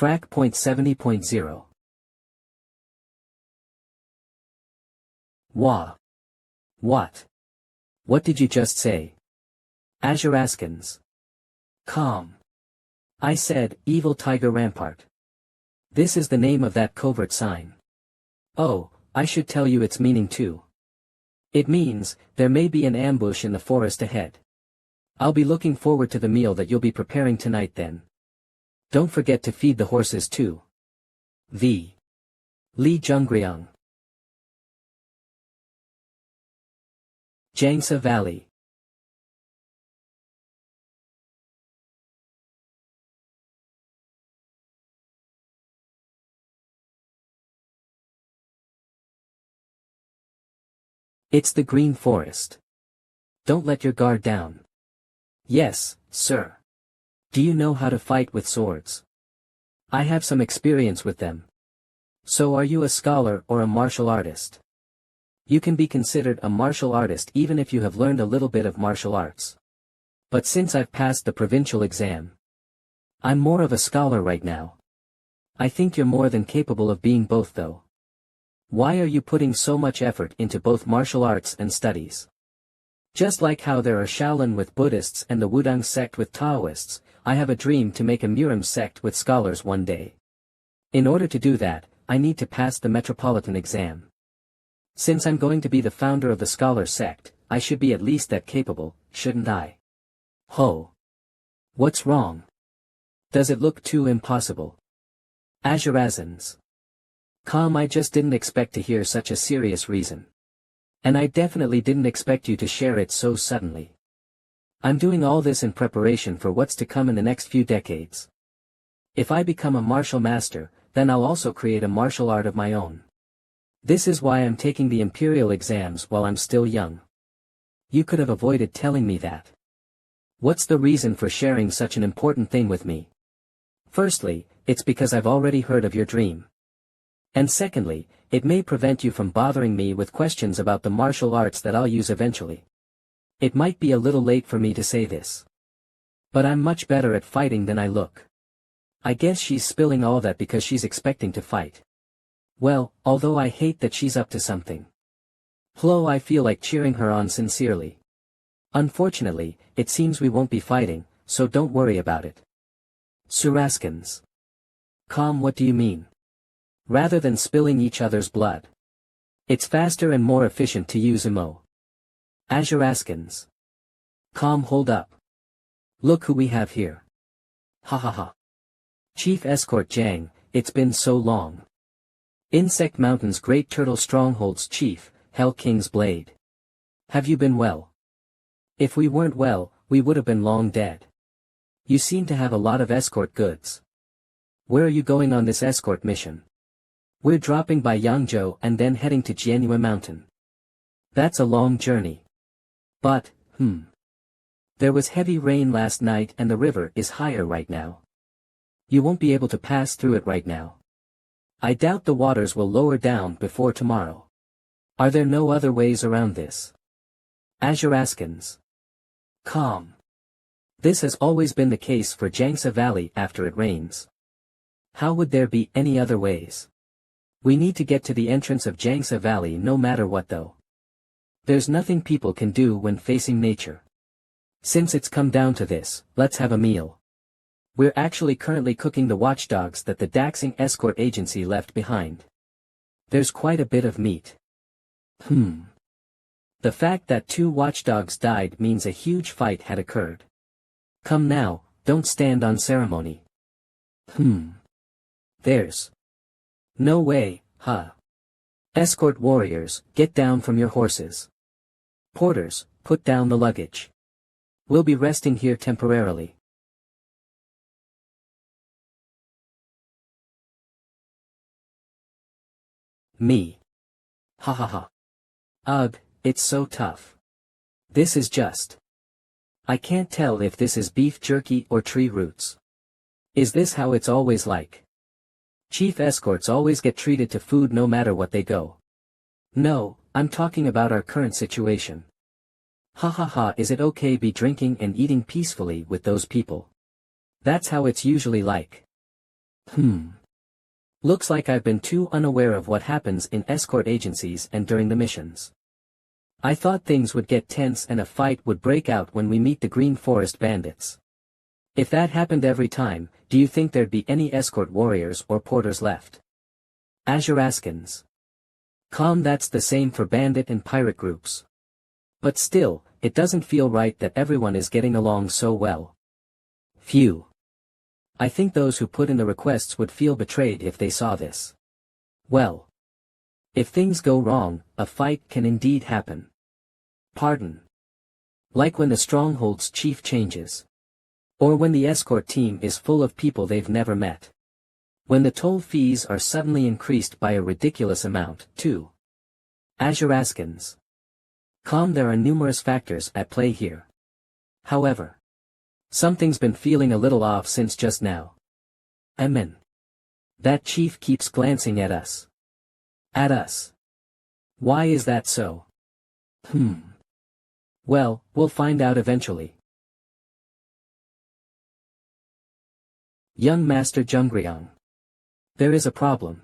Frac.70.0. Wah. What? What did you just say? Azuraskans. Calm. I said, evil tiger rampart. This is the name of that covert sign. Oh, I should tell you its meaning too. It means, there may be an ambush in the forest ahead. I'll be looking forward to the meal that you'll be preparing tonight then. Don't forget to feed the horses too. V. Li Zhongriang. Jiangsa Valley. It's the Green Forest. Don't let your guard down. Yes, sir. Do you know how to fight with swords? I have some experience with them. So are you a scholar or a martial artist? You can be considered a martial artist even if you have learned a little bit of martial arts. But since I've passed the provincial exam, I'm more of a scholar right now. I think you're more than capable of being both though. Why are you putting so much effort into both martial arts and studies? Just like how there are Shaolin with Buddhists and the Wudang sect with Taoists, I have a dream to make a Murim sect with scholars one day. In order to do that, I need to pass the metropolitan exam. Since I'm going to be the founder of the scholar sect, I should be at least that capable, shouldn't I? Ho! What's wrong? Does it look too impossible? Azurazans. Calm, I just didn't expect to hear such a serious reason. And I definitely didn't expect you to share it so suddenly. I'm doing all this in preparation for what's to come in the next few decades. If I become a martial master, then I'll also create a martial art of my own. This is why I'm taking the imperial exams while I'm still young. You could have avoided telling me that. What's the reason for sharing such an important thing with me? Firstly, it's because I've already heard of your dream. And secondly, it may prevent you from bothering me with questions about the martial arts that I'll use eventually. It might be a little late for me to say this. But I'm much better at fighting than I look. I guess she's spilling all that because she's expecting to fight. Well, although I hate that she's up to something. Flo, I feel like cheering her on sincerely. Unfortunately, it seems we won't be fighting, so don't worry about it. Suraskans. Calm, what do you mean? Rather than spilling each other's blood. It's faster and more efficient to use emo. Azuraskans. Calm, hold up. Look who we have here. Ha ha ha. Chief Escort Jiang, it's been so long. Insect Mountain's Great Turtle Stronghold's Chief, Hell King's Blade. Have you been well? If we weren't well, we would have been long dead. You seem to have a lot of escort goods. Where are you going on this escort mission? We're dropping by Yangzhou and then heading to Jianhua Mountain. That's a long journey. But, there was heavy rain last night and the river is higher right now. You won't be able to pass through it right now. I doubt the waters will lower down before tomorrow. Are there no other ways around this? Azuraskans. Calm. This has always been the case for Jiangsa Valley after it rains. How would there be any other ways? We need to get to the entrance of Jiangsa Valley no matter what though. There's nothing people can do when facing nature. Since it's come down to this, let's have a meal. We're actually currently cooking the watchdogs that the Daxing escort agency left behind. There's quite a bit of meat. The fact that 2 watchdogs died means a huge fight had occurred. Come now, don't stand on ceremony. There's no way, huh? Escort warriors, get down from your horses. Porters, put down the luggage. We'll be resting here temporarily. Me. Ha ha ha. Ugh, it's so tough. This is just. I can't tell if this is beef jerky or tree roots. Is this how it's always like? Chief escorts always get treated to food no matter what they go. No, I'm talking about our current situation. Ha ha ha, is it okay be drinking and eating peacefully with those people? That's how it's usually like. Looks like I've been too unaware of what happens in escort agencies and during the missions. I thought things would get tense and a fight would break out when we meet the Green Forest bandits. If that happened every time, do you think there'd be any escort warriors or porters left? Azuraskans. Calm. That's the same for bandit and pirate groups. But still, it doesn't feel right that everyone is getting along so well. Phew. I think those who put in the requests would feel betrayed if they saw this. Well. If things go wrong, a fight can indeed happen. Pardon. Like when the stronghold's chief changes. Or when the escort team is full of people they've never met. When the toll fees are suddenly increased by a ridiculous amount, too. Azuraskans. Calm. There are numerous factors at play here. However. Something's been feeling a little off since just now. Amen. That chief keeps glancing at us. At us. Why is that so? Well, we'll find out eventually. Young Master Jungryang. There is a problem.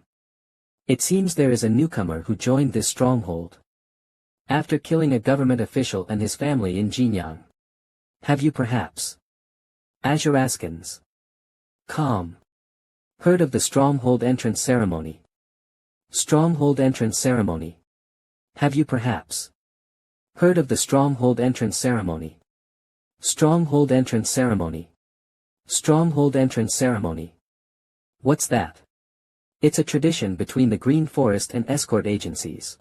It seems there is a newcomer who joined this stronghold. After killing a government official and his family in Jinyang. Have you perhaps? Azuraskans. Calm. Heard of the stronghold entrance ceremony? Stronghold entrance ceremony. Have you perhaps? Heard of the stronghold entrance ceremony? Stronghold entrance ceremony. Stronghold entrance ceremony. What's that? It's a tradition between the Green Forest and escort agencies.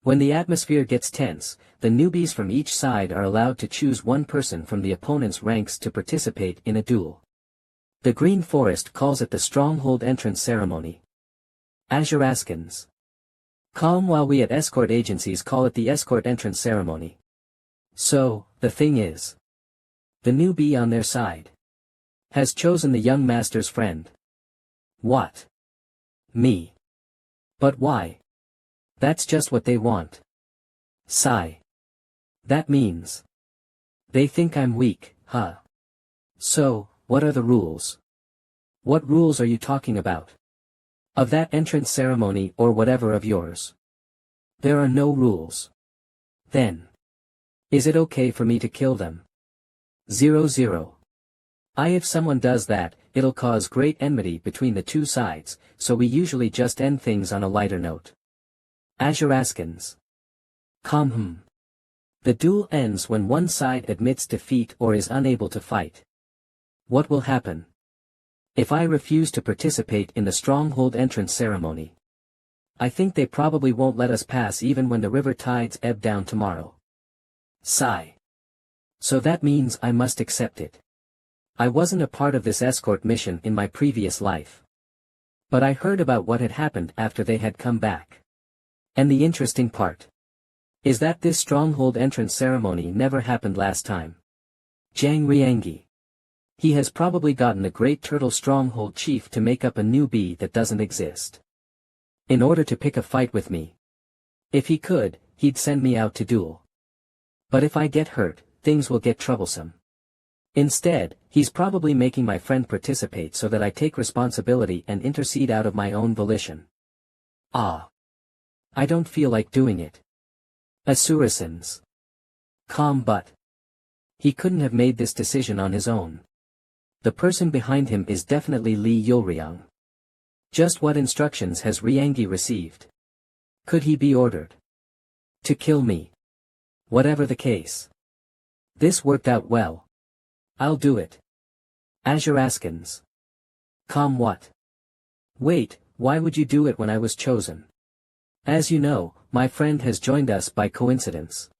When the atmosphere gets tense, the newbies from each side are allowed to choose one person from the opponent's ranks to participate in a duel. The Green Forest calls it the Stronghold Entrance Ceremony. Azuraskans. Calm. While we at escort agencies call it the Escort Entrance Ceremony. So, the thing is. The newbie on their side has chosen the young master's friend. What? Me. But why? That's just what they want. Sigh. That means. They think I'm weak, huh? So, what are the rules? What rules are you talking about? Of that entrance ceremony or whatever of yours? There are no rules. Then. Is it okay for me to kill them? 0-0. If someone does that, it'll cause great enmity between the two sides, so we usually just end things on a lighter note. Azuraskans. Calm. The duel ends when one side admits defeat or is unable to fight. What will happen? If I refuse to participate in the stronghold entrance ceremony. I think they probably won't let us pass even when the river tides ebb down tomorrow. Sigh. So that means I must accept it. I wasn't a part of this escort mission in my previous life. But I heard about what had happened after they had come back. And the interesting part is that this stronghold entrance ceremony never happened last time. Jiang Riangi. He has probably gotten the Great Turtle Stronghold chief to make up a newbie that doesn't exist. In order to pick a fight with me. If he could, he'd send me out to duel. But if I get hurt, things will get troublesome. Instead, he's probably making my friend participate so that I take responsibility and intercede out of my own volition. I don't feel like doing it. Azuraskans. Calm. But he couldn't have made this decision on his own. The person behind him is definitely Li Yulriang. Just what instructions has Riangi received? Could he be ordered to kill me? Whatever the case. This worked out well. I'll do it. Azuraskans. Calm. What? Wait, why would you do it when I was chosen? As you know, my friend has joined us by coincidence.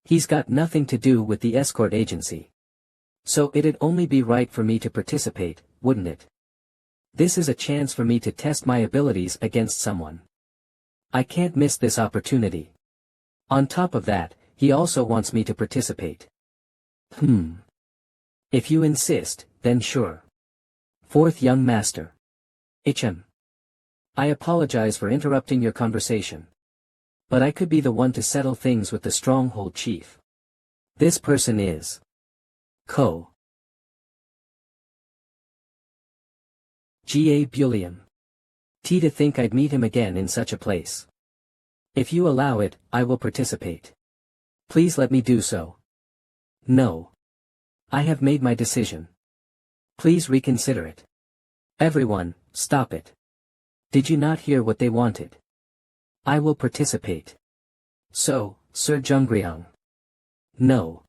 He's got nothing to do with the escort agency. So it'd only be right for me to participate, wouldn't it? This is a chance for me to test my abilities against someone. I can't miss this opportunity. On top of that, he also wants me to participate. If you insist, then sure. Fourth young master. I apologize for interrupting your conversation. But I could be the one to settle things with the stronghold chief. This person is Ko. Ga Bullion. To think I'd meet him again in such a place. If you allow it, I will participate. Please let me do so. No. I have made my decision. Please reconsider it. Everyone, stop it. Did you not hear what they wanted? I will participate. So, Sir Jungryung. No.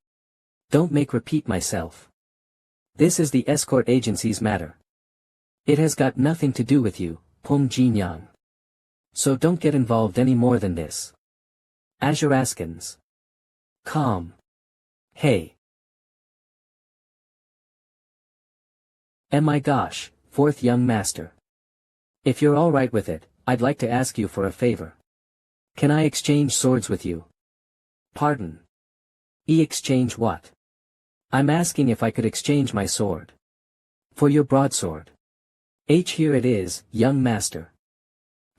Don't make repeat myself. This is the escort agency's matter. It has got nothing to do with you, Pung Jinyang. So don't get involved any more than this. Azuraskins. Calm. Hey. My gosh, fourth young master. If you're alright with it, I'd like to ask you for a favor. Can I exchange swords with you? Pardon. Exchange what? I'm asking if I could exchange my sword. For your broadsword. Here it is, young master.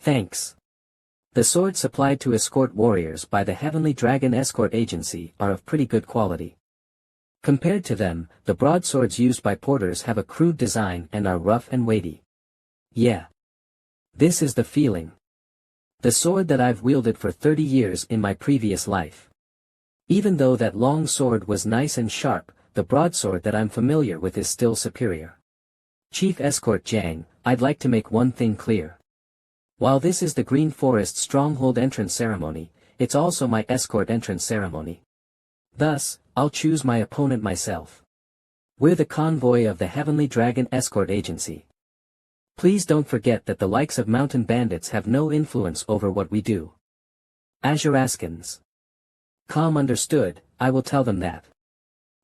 Thanks. The swords supplied to escort warriors by the Heavenly Dragon Escort Agency are of pretty good quality. Compared to them, the broadswords used by porters have a crude design and are rough and weighty. Yeah. This is the feeling. The sword that I've wielded for 30 years in my previous life. Even though that long sword was nice and sharp, the broadsword that I'm familiar with is still superior. Chief Escort Jang, I'd like to make one thing clear. While this is the Green Forest Stronghold entrance ceremony, it's also my escort entrance ceremony. Thus, I'll choose my opponent myself. We're the convoy of the Heavenly Dragon Escort Agency. Please don't forget that the likes of mountain bandits have no influence over what we do. Azuraskins. Calm understood, I will tell them that.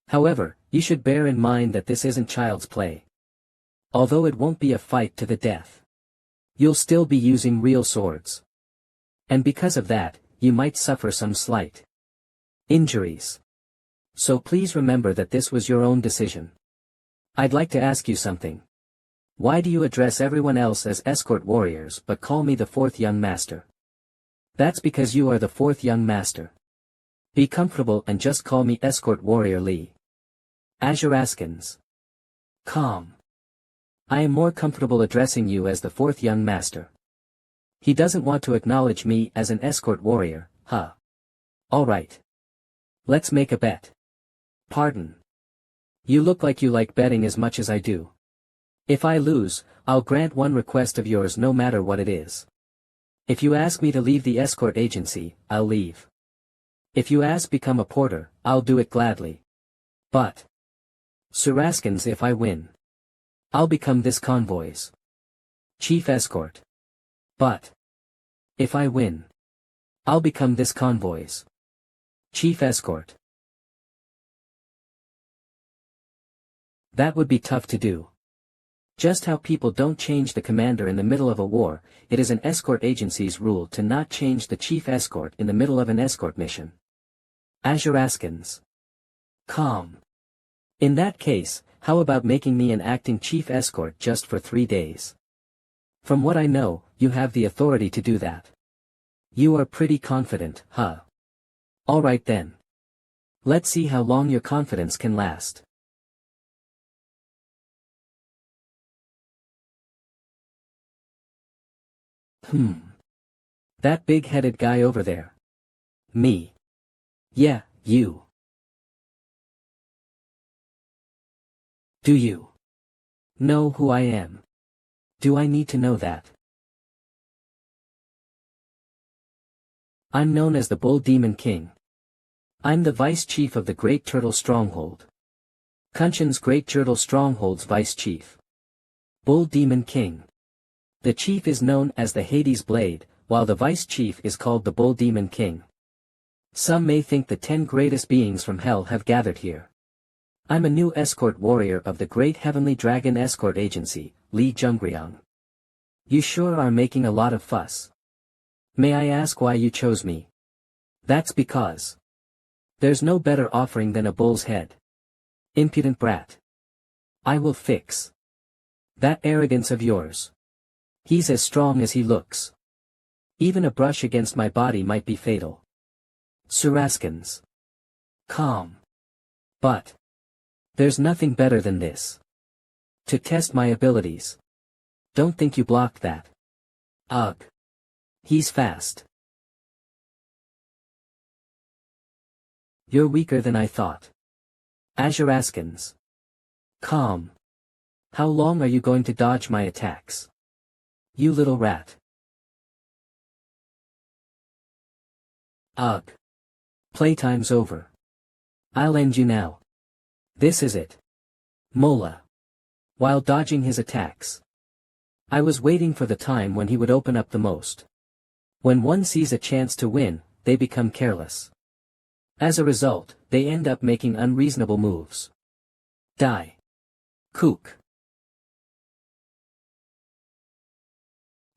However, you should bear in mind that this isn't child's play. Although it won't be a fight to the death. You'll still be using real swords. And because of that, you might suffer some slight injuries. So please remember that this was your own decision. I'd like to ask you something. Why do you address everyone else as escort warriors but call me the fourth young master? That's because you are the fourth young master. Be comfortable and just call me escort warrior Lee. Azuraskins. Calm. I am more comfortable addressing you as the fourth young master. He doesn't want to acknowledge me as an escort warrior, huh? Alright. Let's make a bet. Pardon. You look like you like betting as much as I do. If I lose, I'll grant one request of yours no matter what it is. If you ask me to leave the escort agency, I'll leave. If you ask become a porter, I'll do it gladly. But. Suraskins, if I win. I'll become this convoy's chief escort. But. If I win. I'll become this convoy's chief escort. That would be tough to do. Just how people don't change the commander in the middle of a war, it is an escort agency's rule to not change the chief escort in the middle of an escort mission. Azuraskins. Calm. In that case, how about making me an acting chief escort just for 3 days? From what I know, you have the authority to do that. You are pretty confident, huh? Alright then. Let's see how long your confidence can last. That big-headed guy over there. Me. Yeah, you. Do you know who I am? Do I need to know that? I'm known as the Bull Demon King. I'm the Vice Chief of the Great Turtle Stronghold. Kunshan's Great Turtle Stronghold's Vice Chief. Bull Demon King. The Chief is known as the Hades Blade, while the Vice Chief is called the Bull Demon King. Some may think the 10 greatest beings from hell have gathered here. I'm a new escort warrior of the Great Heavenly Dragon Escort Agency, Lee Jungryung. You sure are making a lot of fuss. May I ask why you chose me? That's because. There's no better offering than a bull's head. Impudent brat. I will fix that arrogance of yours. He's as strong as he looks. Even a brush against my body might be fatal. Suraskins. Calm. But. There's nothing better than this. To test my abilities. Don't think you blocked that. Ugh. He's fast. You're weaker than I thought. Azuraskans. Calm. How long are you going to dodge my attacks? You little rat. Ugh. Playtime's over. I'll end you now. This is it. Mola. While dodging his attacks, I was waiting for the time when he would open up the most. When one sees a chance to win, they become careless. As a result, they end up making unreasonable moves. Die. Kook.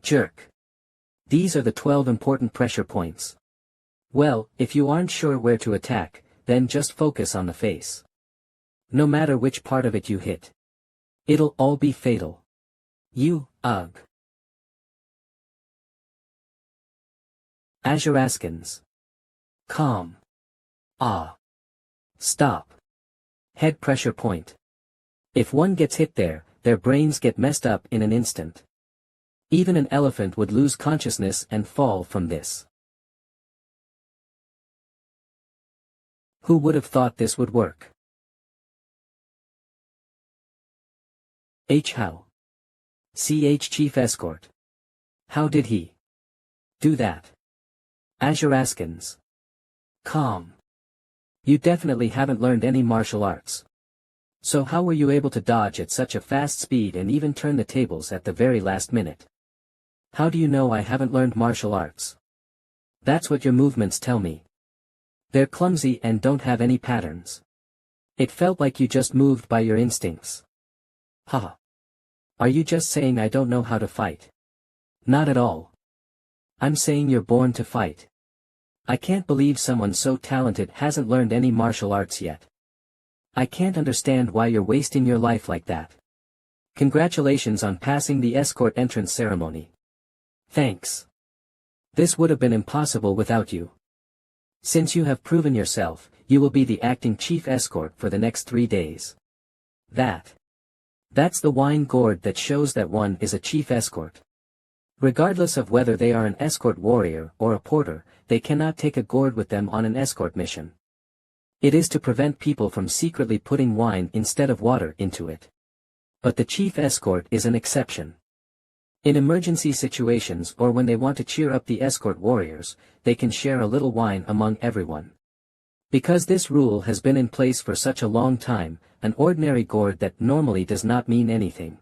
Jerk. These are the 12 important pressure points. Well, if you aren't sure where to attack, then just focus on the face. No matter which part of it you hit, it'll all be fatal. Ugh. Azuraskans. Calm. Ah. Stop. Head pressure point. If one gets hit there, their brains get messed up in an instant. Even an elephant would lose consciousness and fall from this. Who would have thought this would work? How? Chief Escort. How did he do that? Azuraskans. Calm. You definitely haven't learned any martial arts. So how were you able to dodge at such a fast speed and even turn the tables at the very last minute? How do you know I haven't learned martial arts? That's what your movements tell me. They're clumsy and don't have any patterns. It felt like you just moved by your instincts. Haha. Are you just saying I don't know how to fight? Not at all. I'm saying you're born to fight. I can't believe someone so talented hasn't learned any martial arts yet. I can't understand why you're wasting your life like that. Congratulations on passing the escort entrance ceremony. Thanks. This would have been impossible without you. Since you have proven yourself, you will be the acting chief escort for the next 3 days. That's the wine gourd that shows that one is a chief escort. Regardless of whether they are an escort warrior or a porter, they cannot take a gourd with them on an escort mission. It is to prevent people from secretly putting wine instead of water into it. But the chief escort is an exception. In emergency situations or when they want to cheer up the escort warriors, they can share a little wine among everyone. Because this rule has been in place for such a long time, an ordinary gourd that normally does not mean anything.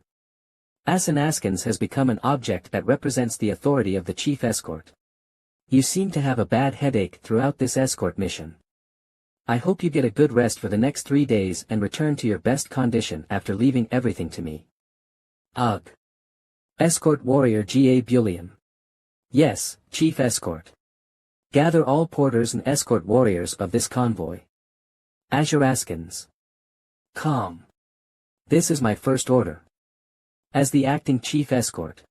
Azuraskans has become an object that represents the authority of the chief escort. You seem to have a bad headache throughout this escort mission. I hope you get a good rest for the next 3 days and return to your best condition after leaving everything to me. Ugh. Escort Warrior Ga Bullion. Yes, Chief Escort. Gather all porters and escort warriors of this convoy. Azuraskans. Calm. This is my first order. As the acting chief escort.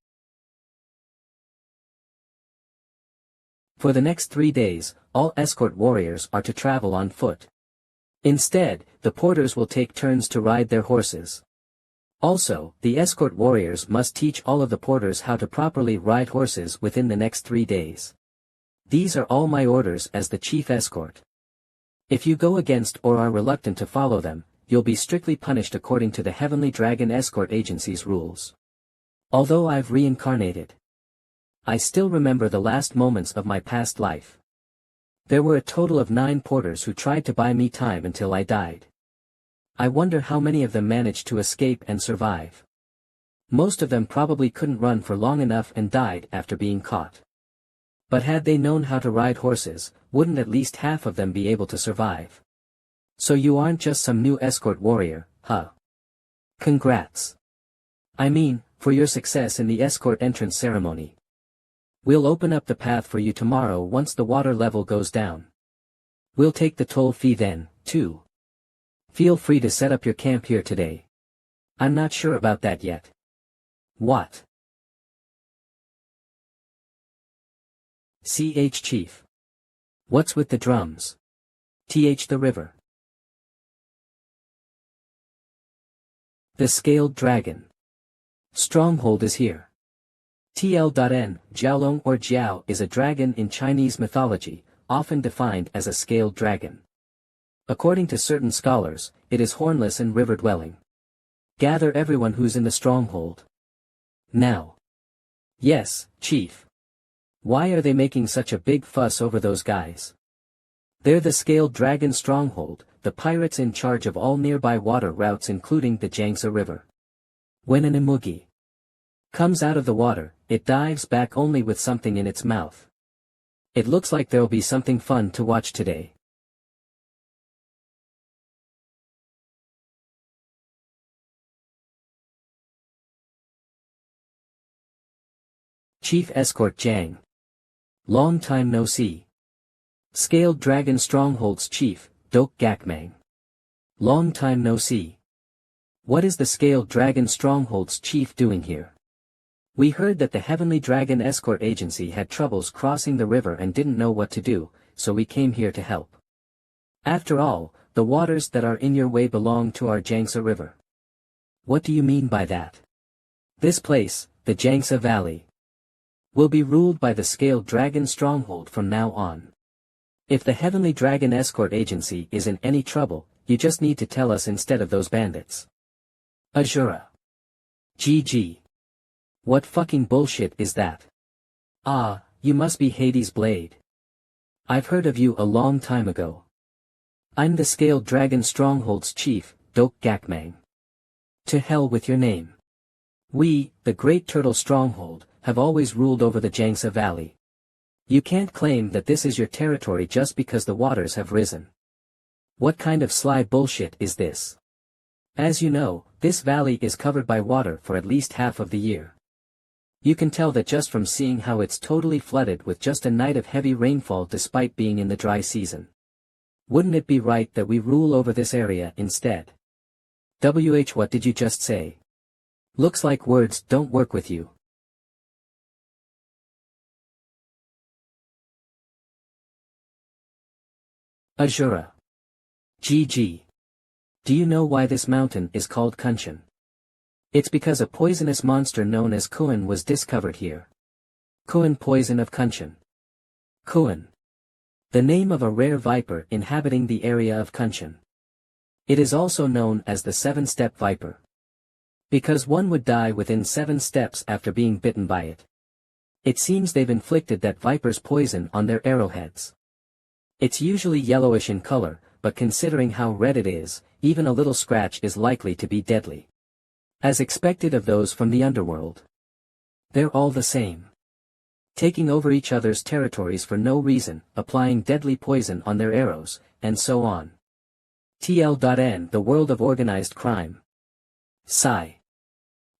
For the next 3 days, all escort warriors are to travel on foot. Instead, the porters will take turns to ride their horses. Also, the escort warriors must teach all of the porters how to properly ride horses within the next 3 days. These are all my orders as the chief escort. If you go against or are reluctant to follow them, you'll be strictly punished according to the Heavenly Dragon Escort Agency's rules. Although I've reincarnated, I still remember the last moments of my past life. There were a total of 9 porters who tried to buy me time until I died. I wonder how many of them managed to escape and survive. Most of them probably couldn't run for long enough and died after being caught. But had they known how to ride horses, wouldn't at least half of them be able to survive? So you aren't just some new escort warrior, huh? Congrats. I mean, for your success in the escort entrance ceremony. We'll open up the path for you tomorrow once the water level goes down. We'll take the toll fee then, too. Feel free to set up your camp here today. I'm not sure about that yet. What? Chief. What's with the drums? The river. The scaled dragon. Stronghold is here. TL.N, Jiaolong or Jiao is a dragon in Chinese mythology, often defined as a scaled dragon. According to certain scholars, it is hornless and river-dwelling. Gather everyone who's in the stronghold. Now. Yes, Chief. Why are they making such a big fuss over those guys? They're the scaled dragon stronghold, the pirates in charge of all nearby water routes including the Jiangsu River. When an imugi comes out of the water, it dives back only with something in its mouth. It looks like there'll be something fun to watch today. Chief Escort Jiang. Long time no see. Scaled Dragon Stronghold's Chief, Dok Gakmang. Long time no see. What is the Scaled Dragon Stronghold's Chief doing here? We heard that the Heavenly Dragon Escort Agency had troubles crossing the river and didn't know what to do, so we came here to help. After all, the waters that are in your way belong to our Jiangsu River. What do you mean by that? This place, the Jiangsu Valley, will be ruled by the Scaled Dragon Stronghold from now on. If the Heavenly Dragon Escort Agency is in any trouble, you just need to tell us instead of those bandits. Azura. GG. What fucking bullshit is that? Ah, you must be Hades' Blade. I've heard of you a long time ago. I'm the Scaled Dragon Stronghold's Chief, Dok Gakmang. To hell with your name. We, the Great Turtle Stronghold, have always ruled over the Jiangsu Valley. You can't claim that this is your territory just because the waters have risen. What kind of sly bullshit is this? As you know, this valley is covered by water for at least half of the year. You can tell that just from seeing how it's totally flooded with just a night of heavy rainfall despite being in the dry season. Wouldn't it be right that we rule over this area instead? What did you just say? Looks like words don't work with you. Azura. GG. Do you know why this mountain is called Kunshan? It's because a poisonous monster known as Kuan was discovered here. Kuan poison of Kunshan. Kuan. The name of a rare viper inhabiting the area of Kunshan. It is also known as the seven-step viper. Because one would die within 7 steps after being bitten by it. It seems they've inflicted that viper's poison on their arrowheads. It's usually yellowish in color, but considering how red it is, even a little scratch is likely to be deadly. As expected of those from the underworld. They're all the same. Taking over each other's territories for no reason, applying deadly poison on their arrows, and so on. TL.N The world of organized crime. Sigh.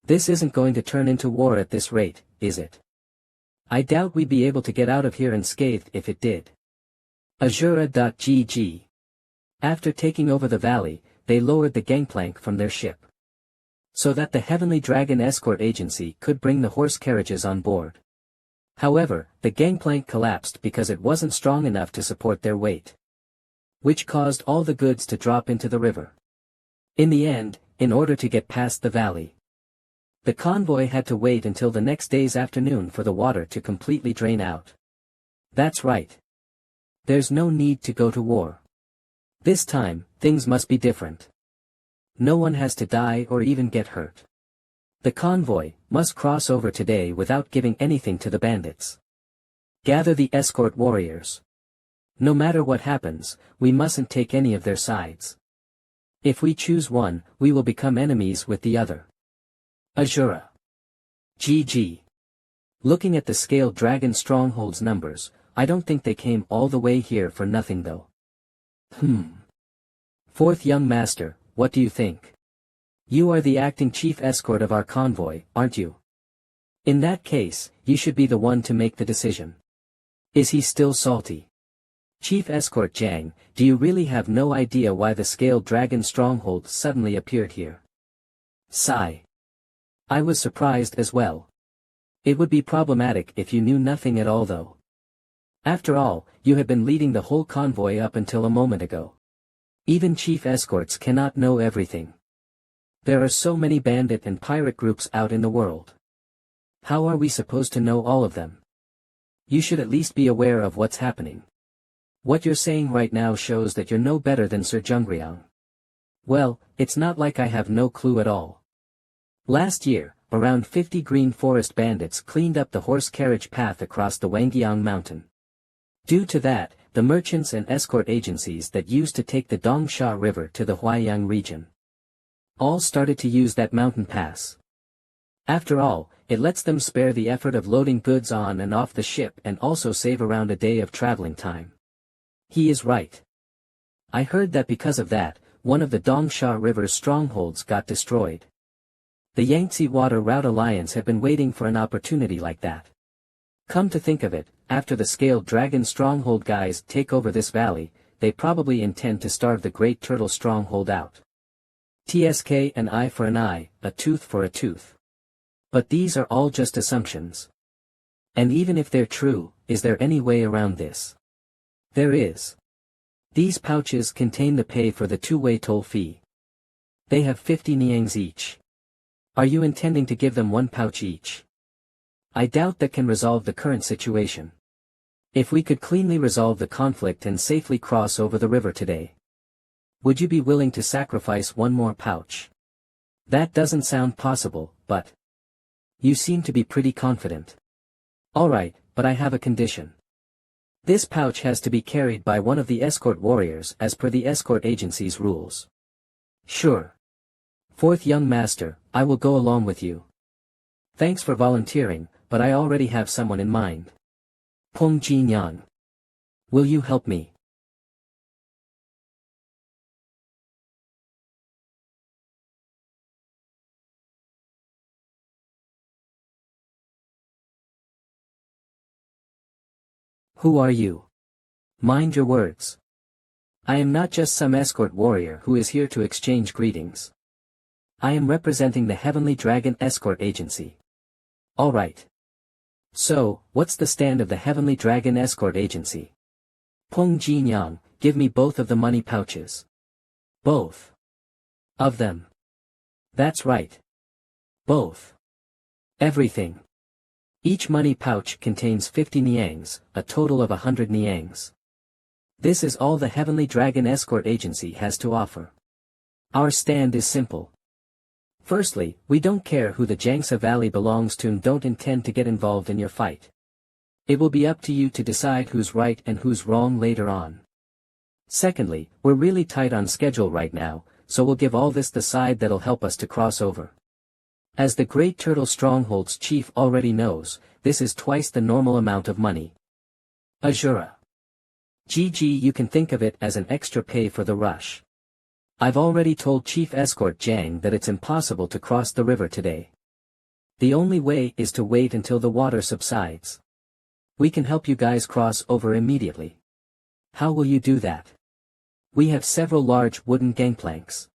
This isn't going to turn into war at this rate, is it? I doubt we'd be able to get out of here unscathed if it did. Azura.gg. After taking over the valley, they lowered the gangplank from their ship. So that the Heavenly Dragon Escort Agency could bring the horse carriages on board. However, the gangplank collapsed because it wasn't strong enough to support their weight. Which caused all the goods to drop into the river. In the end, in order to get past the valley, the convoy had to wait until the next day's afternoon for the water to completely drain out. That's right. There's no need to go to war. This time, things must be different. No one has to die or even get hurt. The convoy must cross over today without giving anything to the bandits. Gather the escort warriors. No matter what happens, we mustn't take any of their sides. If we choose one, we will become enemies with the other. Azura. GG. Looking at the Scaled Dragon Stronghold's numbers, I don't think they came all the way here for nothing though. Fourth young master, what do you think? You are the acting chief escort of our convoy, aren't you? In that case, you should be the one to make the decision. Is he still salty? Chief Escort Jiang, do you really have no idea why the Scaled Dragon Stronghold suddenly appeared here? Sigh. I was surprised as well. It would be problematic if you knew nothing at all though. After all, you had been leading the whole convoy up until a moment ago. Even chief escorts cannot know everything. There are so many bandit and pirate groups out in the world. How are we supposed to know all of them? You should at least be aware of what's happening. What you're saying right now shows that you're no better than Sir Jungriang. Well, it's not like I have no clue at all. Last year, around 50 Green Forest bandits cleaned up the horse carriage path across the Wangjiang mountain. Due to that, the merchants and escort agencies that used to take the Dongsha River to the Huaiyang region all started to use that mountain pass. After all, it lets them spare the effort of loading goods on and off the ship and also save around a day of traveling time. He is right. I heard that because of that, one of the Dongsha River's strongholds got destroyed. The Yangtze Water Route Alliance have been waiting for an opportunity like that. Come to think of it, after the Scaled Dragon Stronghold guys take over this valley, they probably intend to starve the Great Turtle Stronghold out. TSK, an eye for an eye, a tooth for a tooth. But these are all just assumptions. And even if they're true, is there any way around this? There is. These pouches contain the pay for the two-way toll fee. They have 50 niangs each. Are you intending to give them one pouch each? I doubt that can resolve the current situation. If we could cleanly resolve the conflict and safely cross over the river today, would you be willing to sacrifice one more pouch? That doesn't sound possible, but you seem to be pretty confident. Alright, but I have a condition. This pouch has to be carried by one of the escort warriors as per the escort agency's rules. Sure. Fourth young master, I will go along with you. Thanks for volunteering, but I already have someone in mind. Peng Jinyan. Will you help me? Who are you? Mind your words. I am not just some escort warrior who is here to exchange greetings. I am representing the Heavenly Dragon Escort Agency. Alright. So, what's the stand of the Heavenly Dragon Escort Agency? Peng Jinyang, give me both of the money pouches. Both of them. That's right. Both. Everything. Each money pouch contains 50 niangs, a total of 100 niangs. This is all the Heavenly Dragon Escort Agency has to offer. Our stand is simple. Firstly, we don't care who the Jiangsa Valley belongs to and don't intend to get involved in your fight. It will be up to you to decide who's right and who's wrong later on. Secondly, we're really tight on schedule right now, so we'll give all this the side that'll help us to cross over. As the Great Turtle Stronghold's chief already knows, this is twice the normal amount of money. Azura. GG, you can think of it as an extra pay for the rush. I've already told Chief Escort Jiang that it's impossible to cross the river today. The only way is to wait until the water subsides. We can help you guys cross over immediately. How will you do that? We have several large wooden gangplanks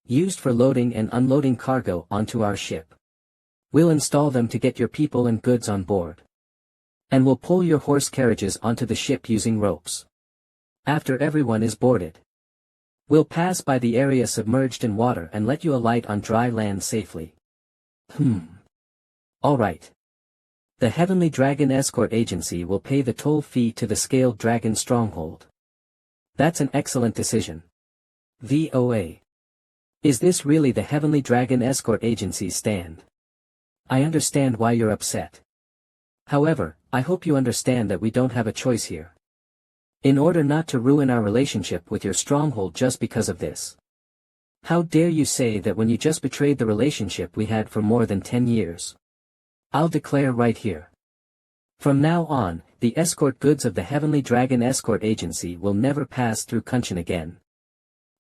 used for loading and unloading cargo onto our ship. We'll install them to get your people and goods on board. And we'll pull your horse carriages onto the ship using ropes. After everyone is boarded, we'll pass by the area submerged in water and let you alight on dry land safely. Alright. The Heavenly Dragon Escort Agency will pay the toll fee to the Scaled Dragon Stronghold. That's an excellent decision. VOA. Is this really the Heavenly Dragon Escort Agency's stand? I understand why you're upset. However, I hope you understand that we don't have a choice here. In order not to ruin our relationship with your stronghold just because of this. How dare you say that when you just betrayed the relationship we had for more than 10 years? I'll declare right here. From now on, the escort goods of the Heavenly Dragon Escort Agency will never pass through Kunshan again.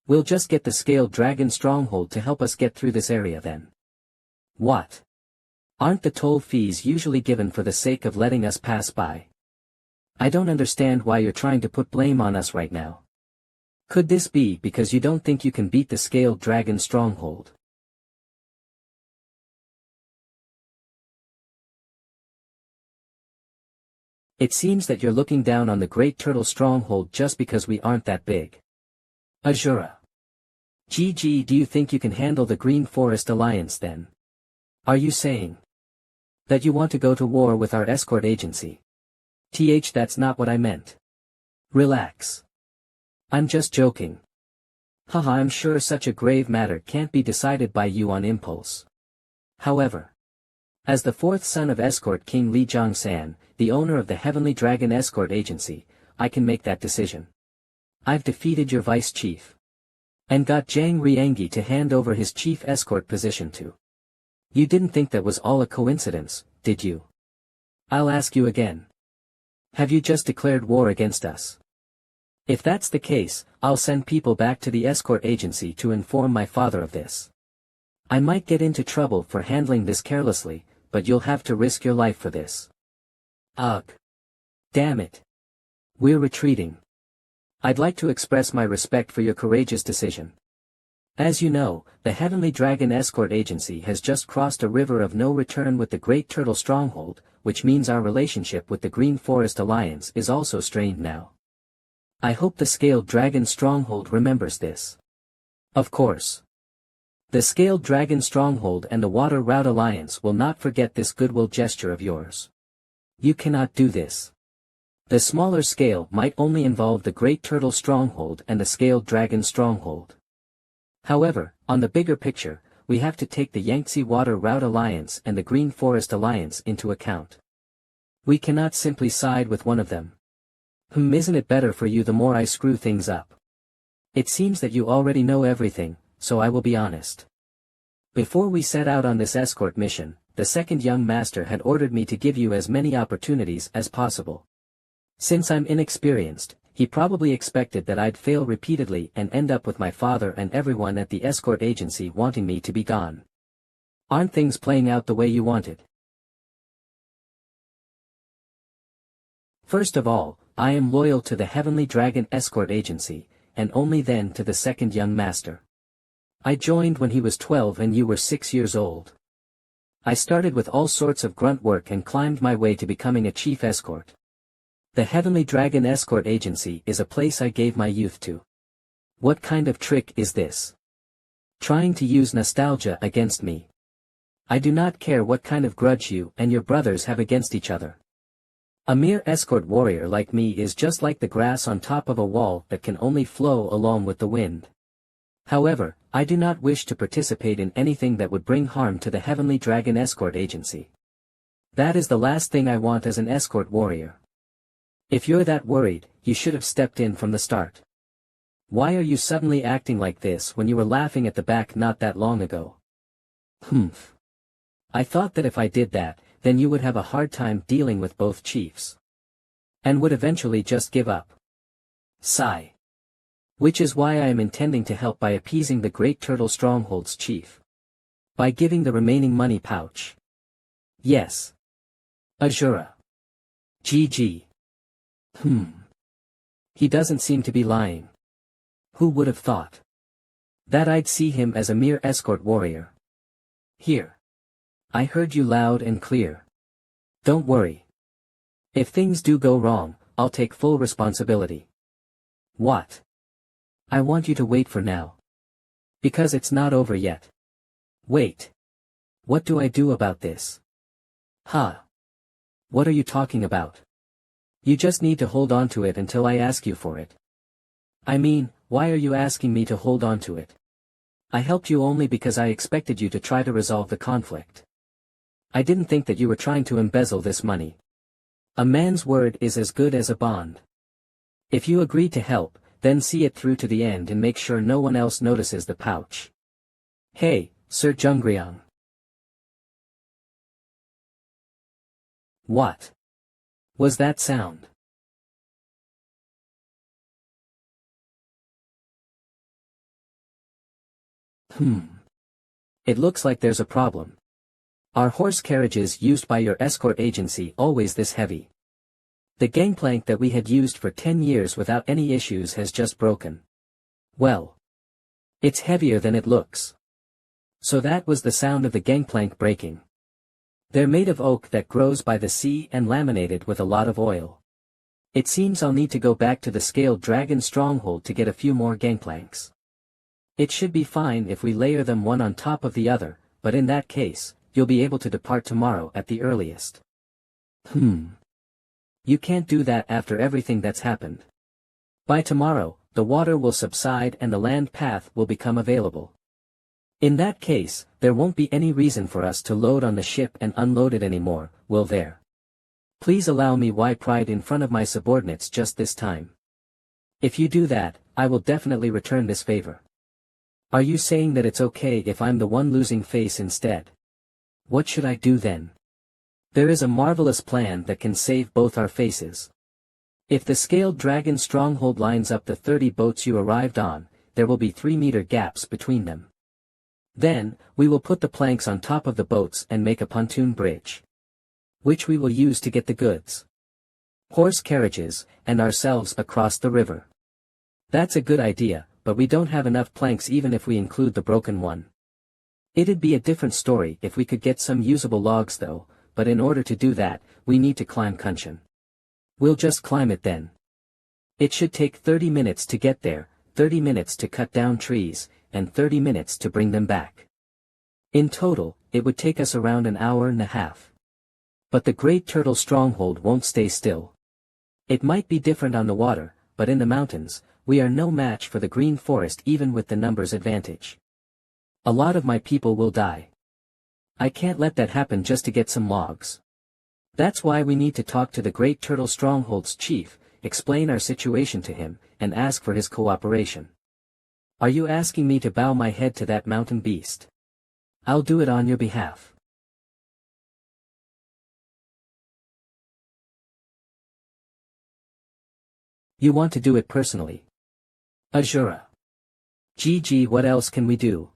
We'll just get the Scaled Dragon Stronghold to help us get through this area then. What? Aren't the toll fees usually given for the sake of letting us pass by? I don't understand why you're trying to put blame on us right now. Could this be because you don't think you can beat the Scaled Dragon Stronghold? It seems that you're looking down on the Great Turtle Stronghold just because we aren't that big. Azura. GG, do you think you can handle the Green Forest Alliance then? Are you saying that you want to go to war with our escort agency? That's not what I meant. Relax. I'm just joking. Haha, I'm sure such a grave matter can't be decided by you on impulse. However, as the fourth son of Escort King Li Zhongsan, the owner of the Heavenly Dragon Escort Agency, I can make that decision. I've defeated your vice chief. And got Zhang Riengi to hand over his chief escort position to. You didn't think that was all a coincidence, did you? I'll ask you again. Have you just declared war against us? If that's the case, I'll send people back to the escort agency to inform my father of this. I might get into trouble for handling this carelessly, but you'll have to risk your life for this. Ugh. Damn it. We're retreating. I'd like to express my respect for your courageous decision. As you know, the Heavenly Dragon Escort Agency has just crossed a river of no return with the Great Turtle Stronghold, which means our relationship with the Green Forest Alliance is also strained now. I hope the Scaled Dragon Stronghold remembers this. Of course. The Scaled Dragon Stronghold and the Water Route Alliance will not forget this goodwill gesture of yours. You cannot do this. The smaller scale might only involve the Great Turtle Stronghold and the Scaled Dragon Stronghold. However, on the bigger picture, we have to take the Yangtze Water Route Alliance and the Green Forest Alliance into account. We cannot simply side with one of them. Isn't it better for you the more I screw things up? It seems that you already know everything, so I will be honest. Before we set out on this escort mission, the second young master had ordered me to give you as many opportunities as possible. Since I'm inexperienced, he probably expected that I'd fail repeatedly and end up with my father and everyone at the escort agency wanting me to be gone. Aren't things playing out the way you wanted? First of all, I am loyal to the Heavenly Dragon Escort Agency, and only then to the second young master. I joined when he was 12 and you were 6 years old. I started with all sorts of grunt work and climbed my way to becoming a chief escort. The Heavenly Dragon Escort Agency is a place I gave my youth to. What kind of trick is this? Trying to use nostalgia against me. I do not care what kind of grudge you and your brothers have against each other. A mere escort warrior like me is just like the grass on top of a wall that can only flow along with the wind. However, I do not wish to participate in anything that would bring harm to the Heavenly Dragon Escort Agency. That is the last thing I want as an escort warrior. If you're that worried, you should have stepped in from the start. Why are you suddenly acting like this when you were laughing at the back not that long ago? I thought that if I did that, then you would have a hard time dealing with both chiefs. And would eventually just give up. Sigh. Which is why I am intending to help by appeasing the Great Turtle Stronghold's chief. By giving the remaining money pouch. Yes. Azura. GG. He doesn't seem to be lying. Who would have thought that I'd see him as a mere escort warrior? Here. I heard you loud and clear. Don't worry. If things do go wrong, I'll take full responsibility. What? I want you to wait for now. Because it's not over yet. Wait. What do I do about this? What are you talking about? You just need to hold on to it until I ask you for it. I mean, why are you asking me to hold on to it? I helped you only because I expected you to try to resolve the conflict. I didn't think that you were trying to embezzle this money. A man's word is as good as a bond. If you agree to help, then see it through to the end and make sure no one else notices the pouch. Hey, Sir Zhongriang. What was that sound? It looks like there's a problem. Are horse carriages used by your escort agency always this heavy? The gangplank that we had used for 10 years without any issues has just broken. Well. It's heavier than it looks. So that was the sound of the gangplank breaking. They're made of oak that grows by the sea and laminated with a lot of oil. It seems I'll need to go back to the Scaled Dragon Stronghold to get a few more gangplanks. It should be fine if we layer them one on top of the other, but in that case, you'll be able to depart tomorrow at the earliest. You can't do that after everything that's happened. By tomorrow, the water will subside and the land path will become available. In that case, there won't be any reason for us to load on the ship and unload it anymore, will there? Please allow me why pride in front of my subordinates just this time. If you do that, I will definitely return this favor. Are you saying that it's okay if I'm the one losing face instead? What should I do then? There is a marvelous plan that can save both our faces. If the scaled dragon stronghold lines up the 30 boats you arrived on, there will be 3-meter gaps between them. Then, we will put the planks on top of the boats and make a pontoon bridge, which we will use to get the goods, horse carriages, and ourselves across the river. That's a good idea, but we don't have enough planks even if we include the broken one. It'd be a different story if we could get some usable logs though, but in order to do that, we need to climb Kunshan. We'll just climb it then. It should take 30 minutes to get there, 30 minutes to cut down trees, and 30 minutes to bring them back. In total, it would take us around an hour and a half. But the Great Turtle Stronghold won't stay still. It might be different on the water, but in the mountains, we are no match for the Green Forest even with the numbers advantage. A lot of my people will die. I can't let that happen just to get some logs. That's why we need to talk to the Great Turtle Stronghold's chief, explain our situation to him, and ask for his cooperation. Are you asking me to bow my head to that mountain beast? I'll do it on your behalf. You want to do it personally? Azura. GG, what else can we do?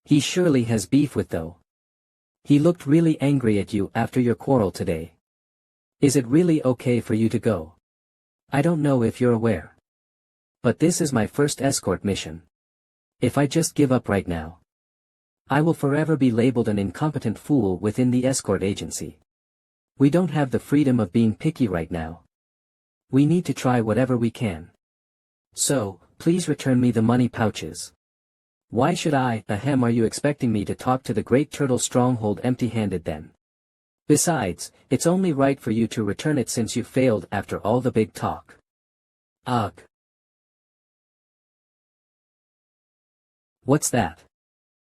He surely has beef with though. He looked really angry at you after your quarrel today. Is it really okay for you to go? I don't know if you're aware, but this is my first escort mission. If I just give up right now, I will forever be labeled an incompetent fool within the escort agency. We don't have the freedom of being picky right now. We need to try whatever we can. So, please return me the money pouches. Why should I? Are you expecting me to talk to the Great Turtle Stronghold empty-handed then? Besides, it's only right for you to return it since you failed after all the big talk. Ugh. What's that?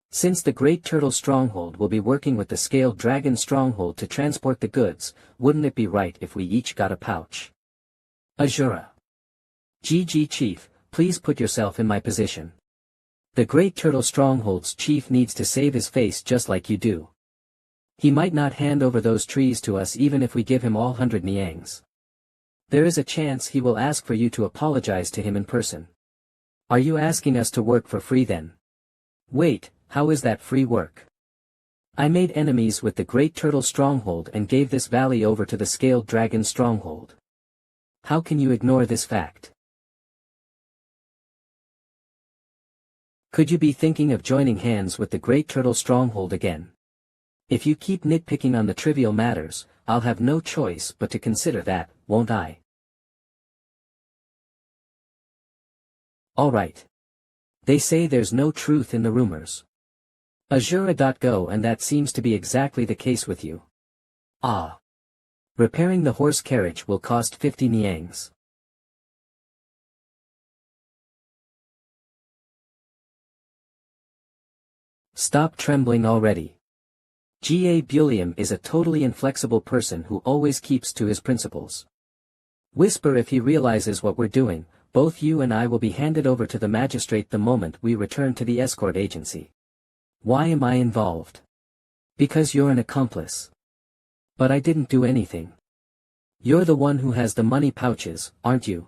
Since the Great Turtle Stronghold will be working with the Scaled Dragon Stronghold to transport the goods, wouldn't it be right if we each got a pouch? Azura. GG Chief, please put yourself in my position. The Great Turtle Stronghold's chief needs to save his face just like you do. He might not hand over those trees to us even if we give him all 100 niangs. There is a chance he will ask for you to apologize to him in person. Are you asking us to work for free then? Wait, how is that free work? I made enemies with the Great Turtle Stronghold and gave this valley over to the Scaled Dragon Stronghold. How can you ignore this fact? Could you be thinking of joining hands with the Great Turtle Stronghold again? If you keep nitpicking on the trivial matters, I'll have no choice but to consider that, won't I? Alright. They say there's no truth in the rumors. Azura.go, and that seems to be exactly the case with you. Ah. Repairing the horse carriage will cost 50 niangs. Stop trembling already. Ga Bulium is a totally inflexible person who always keeps to his principles. Whisper if he realizes what we're doing. Both you and I will be handed over to the magistrate the moment we return to the escort agency. Why am I involved? Because you're an accomplice. But I didn't do anything. You're the one who has the money pouches, aren't you?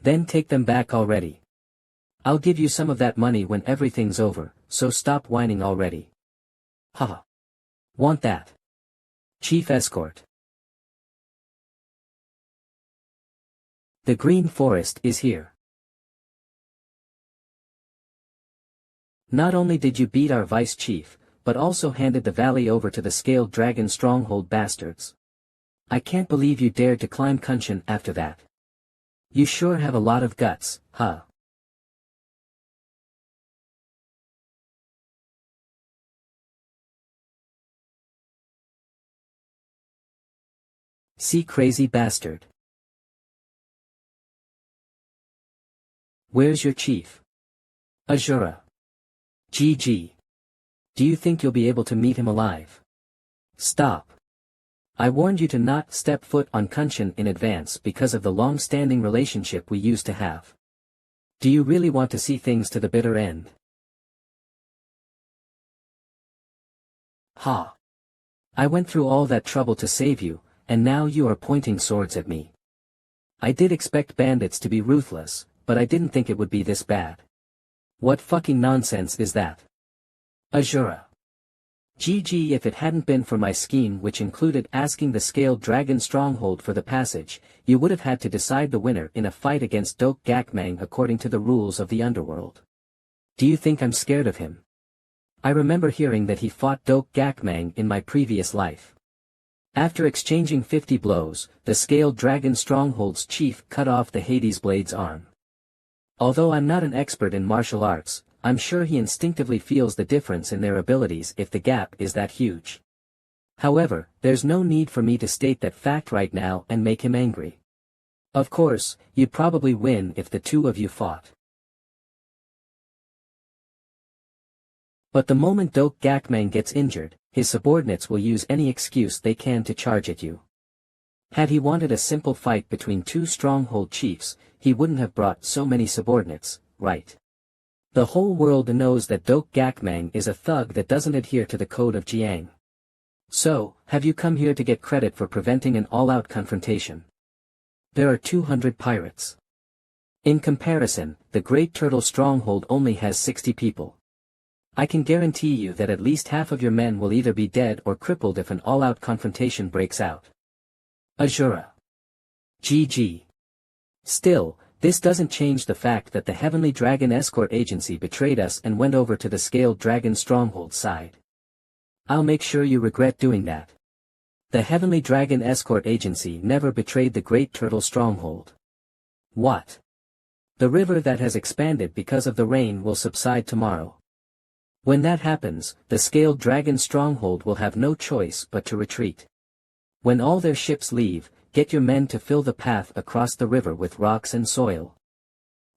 Then take them back already. I'll give you some of that money when everything's over, so stop whining already. Haha. Want that? Chief Escort. The Green Forest is here. Not only did you beat our vice chief, but also handed the valley over to the Scaled Dragon Stronghold bastards. I can't believe you dared to climb Kunshan after that. You sure have a lot of guts, huh? See crazy bastard. Where's your chief? Azura. GG. Do you think you'll be able to meet him alive? Stop. I warned you to not step foot on Kunshin in advance because of the long-standing relationship we used to have. Do you really want to see things to the bitter end? Ha. I went through all that trouble to save you, and now you are pointing swords at me. I did expect bandits to be ruthless, but I didn't think it would be this bad. What fucking nonsense is that? Azura. GG. If it hadn't been for my scheme, which included asking the scaled dragon stronghold for the passage, you would have had to decide the winner in a fight against Dok Gakmang according to the rules of the underworld. Do you think I'm scared of him? I remember hearing that he fought Dok Gakmang in my previous life. After exchanging 50 blows, the scaled dragon stronghold's chief cut off the Hades Blade's arm. Although I'm not an expert in martial arts, I'm sure he instinctively feels the difference in their abilities if the gap is that huge. However, there's no need for me to state that fact right now and make him angry. Of course, you'd probably win if the two of you fought. But the moment Dok Gakmang gets injured, his subordinates will use any excuse they can to charge at you. Had he wanted a simple fight between two stronghold chiefs, he wouldn't have brought so many subordinates, right? The whole world knows that Dok Gakmang is a thug that doesn't adhere to the code of Jiang. So, have you come here to get credit for preventing an all-out confrontation? There are 200 pirates. In comparison, the Great Turtle Stronghold only has 60 people. I can guarantee you that at least half of your men will either be dead or crippled if an all-out confrontation breaks out. Azura. GG. Still, this doesn't change the fact that the Heavenly Dragon Escort Agency betrayed us and went over to the Scaled Dragon Stronghold side. I'll make sure you regret doing that. The Heavenly Dragon Escort Agency never betrayed the Great Turtle Stronghold. What? The river that has expanded because of the rain will subside tomorrow. When that happens, the Scaled Dragon Stronghold will have no choice but to retreat. When all their ships leave, get your men to fill the path across the river with rocks and soil.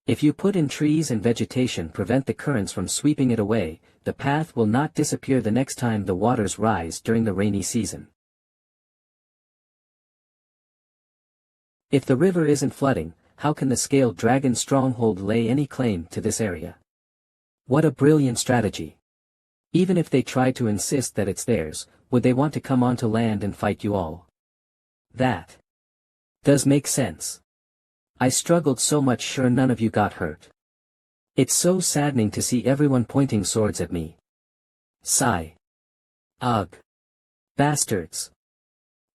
If you put in trees and vegetation prevent the currents from sweeping it away, the path will not disappear the next time the waters rise during the rainy season. If the river isn't flooding, how can the Scaled Dragon Stronghold lay any claim to this area? What a brilliant strategy. Even if they try to insist that it's theirs, would they want to come onto land and fight you all? That does make sense. I struggled so much sure none of you got hurt. It's so saddening to see everyone pointing swords at me. Sigh. Ugh. Bastards.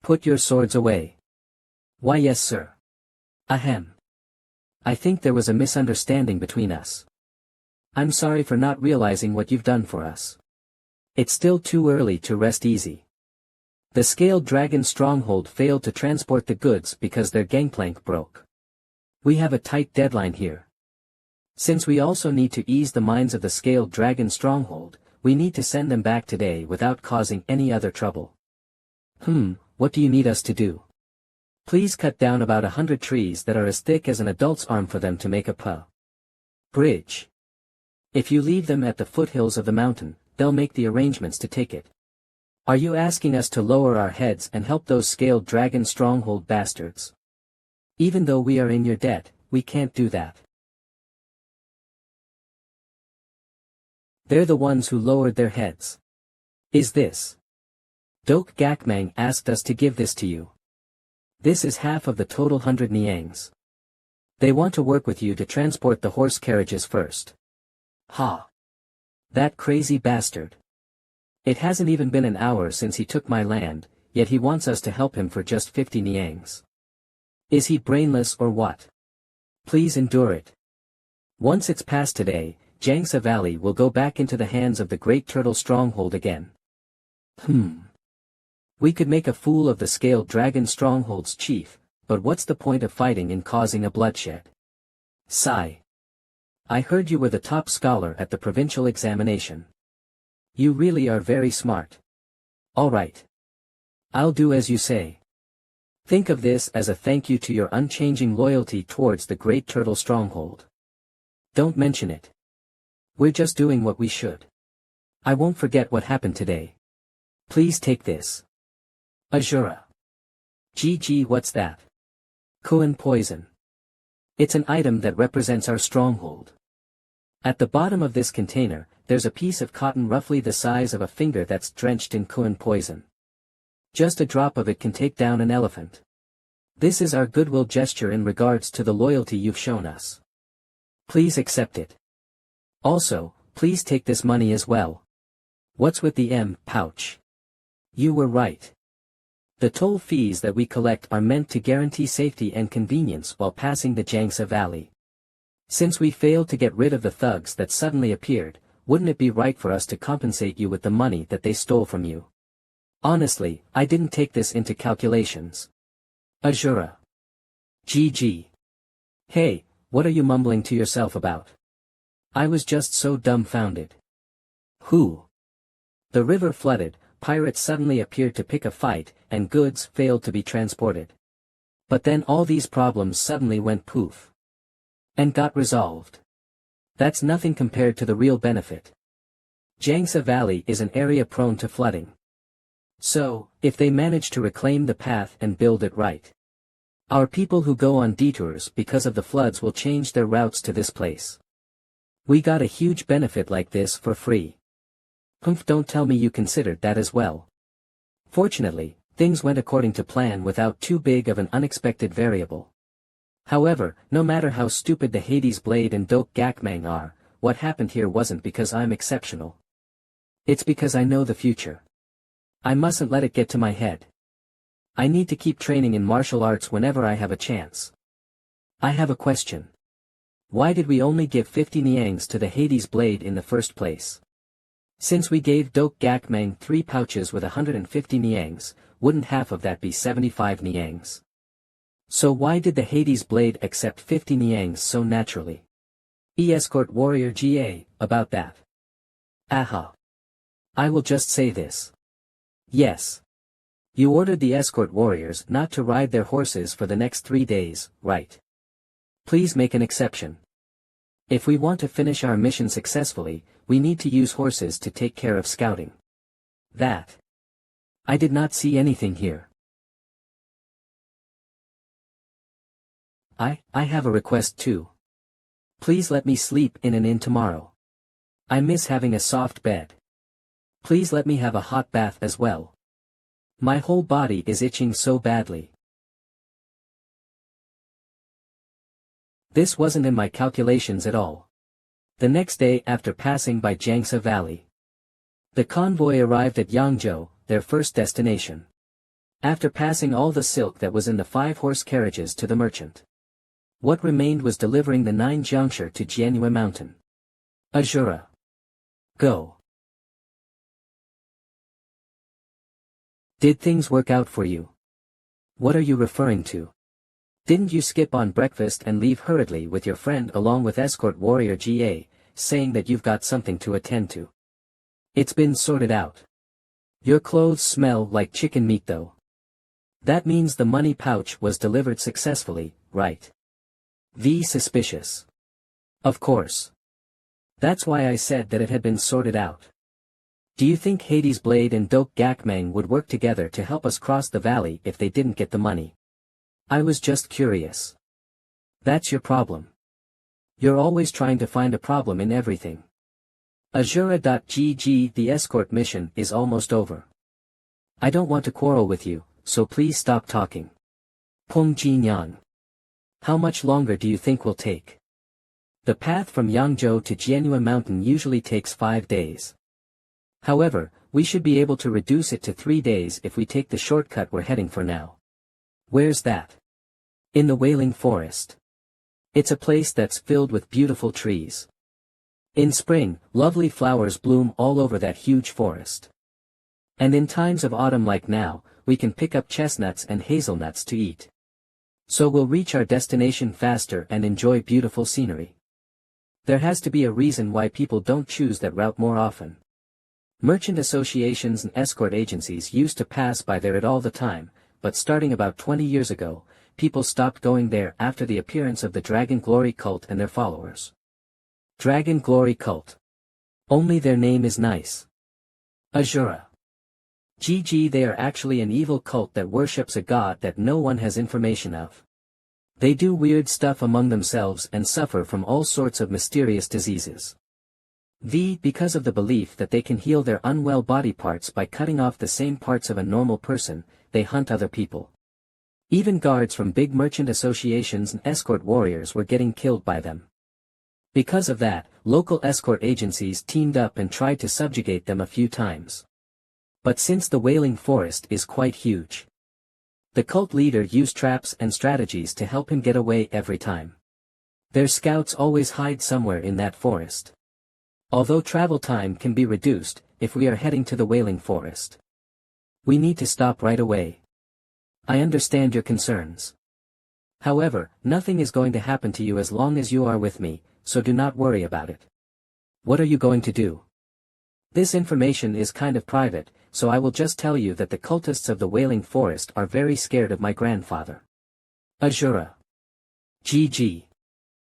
Put your swords away. Why yes sir. Ahem. I think there was a misunderstanding between us. I'm sorry for not realizing what you've done for us. It's still too early to rest easy. The Scaled Dragon Stronghold failed to transport the goods because their gangplank broke. We have a tight deadline here. Since we also need to ease the minds of the Scaled Dragon Stronghold, we need to send them back today without causing any other trouble. What do you need us to do? Please cut down about 100 trees that are as thick as an adult's arm for them to make a bridge. If you leave them at the foothills of the mountain, they'll make the arrangements to take it. Are you asking us to lower our heads and help those Scaled Dragon Stronghold bastards? Even though we are in your debt, we can't do that. They're the ones who lowered their heads. Is this? Dok Gakmang asked us to give this to you. This is half of the total 100 niangs. They want to work with you to transport the horse carriages first. Ha! That crazy bastard. It hasn't even been an hour since he took my land, yet he wants us to help him for just 50 niangs. Is he brainless or what? Please endure it. Once it's past today, Jiangsa Valley will go back into the hands of the Great Turtle Stronghold again. We could make a fool of the Scaled Dragon Stronghold's chief, but what's the point of fighting and causing a bloodshed? Sigh. I heard you were the top scholar at the provincial examination. You really are very smart. All right. I'll do as you say. Think of this as a thank you to your unchanging loyalty towards the Great Turtle Stronghold. Don't mention it. We're just doing what we should. I won't forget what happened today. Please take this. Azura. GG, what's that? Kuan poison. It's an item that represents our stronghold. At the bottom of this container, there's a piece of cotton roughly the size of a finger that's drenched in Kuan poison. Just a drop of it can take down an elephant. This is our goodwill gesture in regards to the loyalty you've shown us. Please accept it. Also, please take this money as well. What's with the pouch? You were right. The toll fees that we collect are meant to guarantee safety and convenience while passing the Jiangsa Valley. Since we failed to get rid of the thugs that suddenly appeared, wouldn't it be right for us to compensate you with the money that they stole from you? Honestly, I didn't take this into calculations. Azura. GG. Hey, what are you mumbling to yourself about? I was just so dumbfounded. Who? The river flooded, pirates suddenly appeared to pick a fight, and goods failed to be transported. But then all these problems suddenly went poof. And got resolved. That's nothing compared to the real benefit. Jiangsa Valley is an area prone to flooding. So, if they manage to reclaim the path and build it right, our people who go on detours because of the floods will change their routes to this place. We got a huge benefit like this for free. Humph, don't tell me you considered that as well. Fortunately, things went according to plan without too big of an unexpected variable. However, no matter how stupid the Hades Blade and Dok Gakmang are, what happened here wasn't because I'm exceptional. It's because I know the future. I mustn't let it get to my head. I need to keep training in martial arts whenever I have a chance. I have a question. Why did we only give 50 niangs to the Hades Blade in the first place? Since we gave Dok Gakmang 3 pouches with 150 niangs, wouldn't half of that be 75 niangs? So why did the Hades Blade accept 50 niangs so naturally? Escort Warrior GA, about that. Aha. I will just say this. Yes. You ordered the escort warriors not to ride their horses for the next 3 days, right? Please make an exception. If we want to finish our mission successfully, we need to use horses to take care of scouting. That. I did not see anything here. I have a request too. Please let me sleep in an inn tomorrow. I miss having a soft bed. Please let me have a hot bath as well. My whole body is itching so badly. This wasn't in my calculations at all. The next day after passing by Jiangsa Valley, the convoy arrived at Yangzhou, their first destination. After passing all the silk that was in the 5-horse carriages to the merchant, what remained was delivering the 9 jiangshi to Jianhua Mountain. Azura. Go. Did things work out for you? What are you referring to? Didn't you skip on breakfast and leave hurriedly with your friend along with escort warrior GA, saying that you've got something to attend to? It's been sorted out. Your clothes smell like chicken meat though. That means the money pouch was delivered successfully, right? Suspicious. Of course. That's why I said that it had been sorted out. Do you think Hades Blade and Dok Gakmang would work together to help us cross the valley if they didn't get the money? I was just curious. That's your problem. You're always trying to find a problem in everything. Azura.gg. The escort mission is almost over. I don't want to quarrel with you, so please stop talking. Peng Jinyan. How much longer do you think will take? The path from Yangzhou to Jianhua Mountain usually takes 5 days. However, we should be able to reduce it to 3 days if we take the shortcut we're heading for now. Where's that? In the Wailing Forest. It's a place that's filled with beautiful trees. In spring, lovely flowers bloom all over that huge forest. And in times of autumn like now, we can pick up chestnuts and hazelnuts to eat. So we'll reach our destination faster and enjoy beautiful scenery. There has to be a reason why people don't choose that route more often. Merchant associations and escort agencies used to pass by there at all the time, but starting about 20 years ago, people stopped going there after the appearance of the Dragon Glory cult and their followers. Dragon Glory cult. Only their name is nice. Azura. GG, they are actually an evil cult that worships a god that no one has information of. They do weird stuff among themselves and suffer from all sorts of mysterious diseases. Because of the belief that they can heal their unwell body parts by cutting off the same parts of a normal person, they hunt other people. Even guards from big merchant associations and escort warriors were getting killed by them. Because of that, local escort agencies teamed up and tried to subjugate them a few times. But since the Wailing Forest is quite huge, the cult leader used traps and strategies to help him get away every time. Their scouts always hide somewhere in that forest. Although travel time can be reduced, if we are heading to the Wailing Forest, we need to stop right away. I understand your concerns. However, nothing is going to happen to you as long as you are with me, so do not worry about it. What are you going to do? This information is kind of private, so I will just tell you that the cultists of the Wailing Forest are very scared of my grandfather. Azura. GG.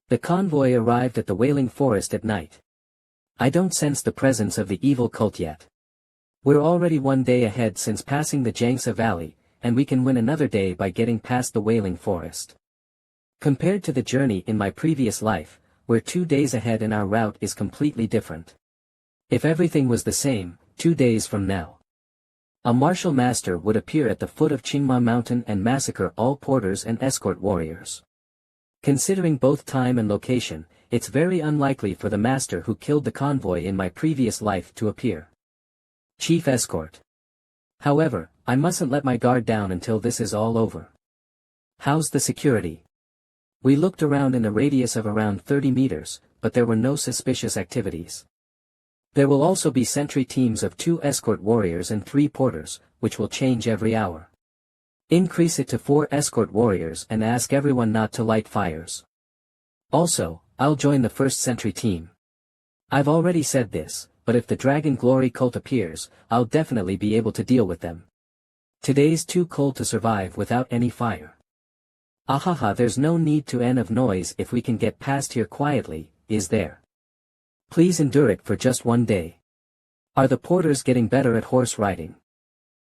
The convoy arrived at the Wailing Forest at night. I don't sense the presence of the evil cult yet. We're already one day ahead since passing the Jangsa Valley, and we can win another day by getting past the Wailing Forest. Compared to the journey in my previous life, we're 2 days ahead and our route is completely different. If everything was the same, 2 days from now, a martial master would appear at the foot of Qingma Mountain and massacre all porters and escort warriors. Considering both time and location, it's very unlikely for the master who killed the convoy in my previous life to appear. Chief Escort. However, I mustn't let my guard down until this is all over. How's the security? We looked around in a radius of around 30 meters, but there were no suspicious activities. There will also be sentry teams of 2 escort warriors and 3 porters, which will change every hour. Increase it to 4 escort warriors and ask everyone not to light fires. Also, I'll join the first sentry team. I've already said this, but if the Dragon Glory cult appears, I'll definitely be able to deal with them. Today's too cold to survive without any fire. Ahaha, there's no need to end of noise if we can get past here quietly, is there? Please endure it for just 1 day. Are the porters getting better at horse riding?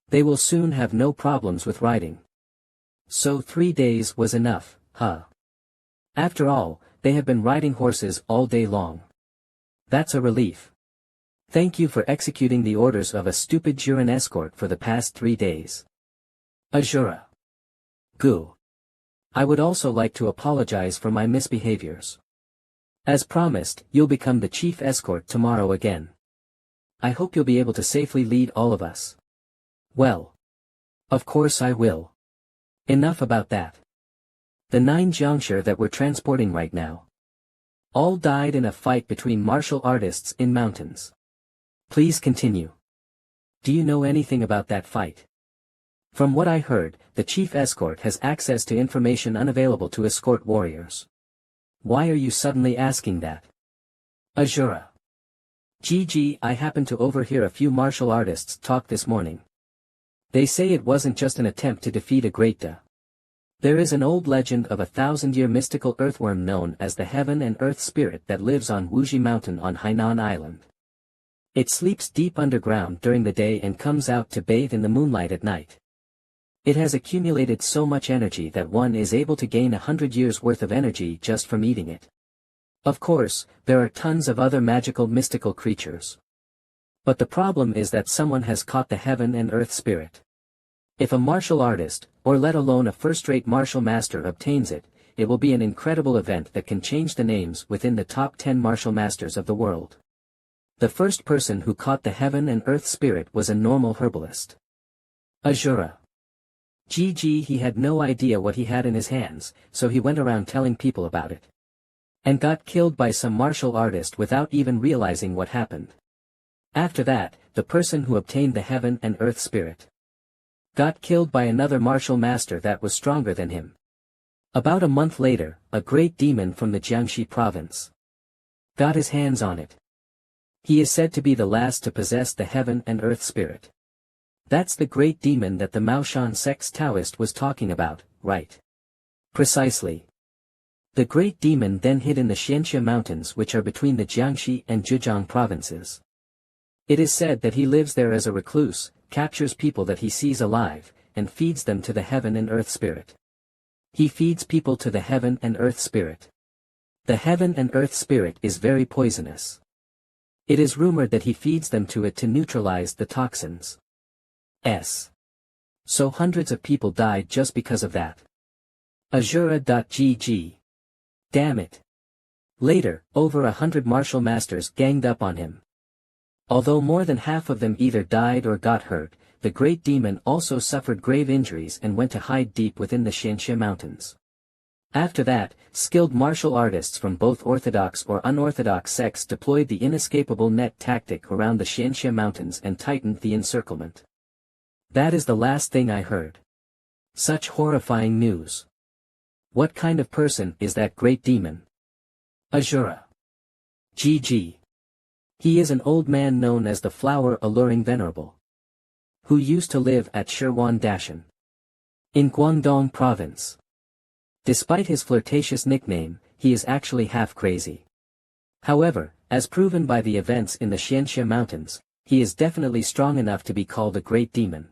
They will soon have no problems with riding. So 3 days was enough, huh? After all, they have been riding horses all day long. That's a relief. Thank you for executing the orders of a stupid Juran escort for the past 3 days. Azura. Goo. I would also like to apologize for my misbehaviors. As promised, you'll become the chief escort tomorrow again. I hope you'll be able to safely lead all of us. Well. Of course I will. Enough about that. The 9 Jiangshi that we're transporting right now all died in a fight between martial artists in mountains. Please continue. Do you know anything about that fight? From what I heard, the chief escort has access to information unavailable to escort warriors. Why are you suddenly asking that? Azura. GG, I happened to overhear a few martial artists talk this morning. They say it wasn't just an attempt to defeat a great Da. There is an old legend of a 1,000-year mystical earthworm known as the Heaven and Earth Spirit that lives on Wuji Mountain on Hainan Island. It sleeps deep underground during the day and comes out to bathe in the moonlight at night. It has accumulated so much energy that one is able to gain 100 years' worth of energy just from eating it. Of course, there are tons of other magical mystical creatures. But the problem is that someone has caught the Heaven and Earth Spirit. If a martial artist, or let alone a first-rate martial master obtains it, it will be an incredible event that can change the names within the top 10 martial masters of the world. The first person who caught the Heaven and Earth Spirit was a normal herbalist. Azura. GG, he had no idea what he had in his hands, so he went around telling people about it. And got killed by some martial artist without even realizing what happened. After that, the person who obtained the Heaven and Earth Spirit got killed by another martial master that was stronger than him. About a month later, a great demon from the Jiangxi province got his hands on it. He is said to be the last to possess the Heaven and Earth Spirit. That's the great demon that the Maoshan sect's Taoist was talking about, right? Precisely. The great demon then hid in the Xianxia mountains which are between the Jiangxi and Zhejiang provinces. It is said that he lives there as a recluse, captures people that he sees alive, and feeds them to the heaven and earth spirit. He feeds people to the heaven and earth spirit. The heaven and earth spirit is very poisonous. It is rumored that he feeds them to it to neutralize the toxins. So hundreds of people died just because of that. Azura.gg. Damn it. Later, over 100 martial masters ganged up on him. Although more than half of them either died or got hurt, the great demon also suffered grave injuries and went to hide deep within the Xianxia mountains. After that, skilled martial artists from both orthodox or unorthodox sects deployed the inescapable net tactic around the Xianxia mountains and tightened the encirclement. That is the last thing I heard. Such horrifying news. What kind of person is that great demon? Azura. GG. He is an old man known as the Flower Alluring Venerable, who used to live at Shirwan Dashan, in Guangdong province. Despite his flirtatious nickname, he is actually half crazy. However, as proven by the events in the Xianxia mountains, he is definitely strong enough to be called a great demon.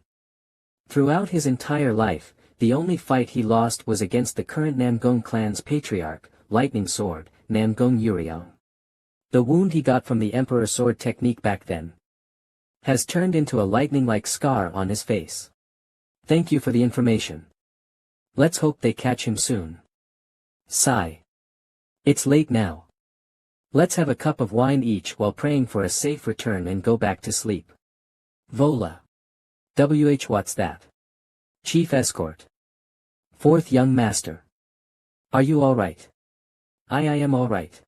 Throughout his entire life, the only fight he lost was against the current Namgong clan's patriarch, Lightning Sword, Namgong Yuriang. The wound he got from the Emperor Sword technique back then has turned into a lightning-like scar on his face. Thank you for the information. Let's hope they catch him soon. Sigh. It's late now. Let's have a cup of wine each while praying for a safe return and go back to sleep. Vola. What's that? Chief Escort. Fourth Young Master. Are you alright? I am alright.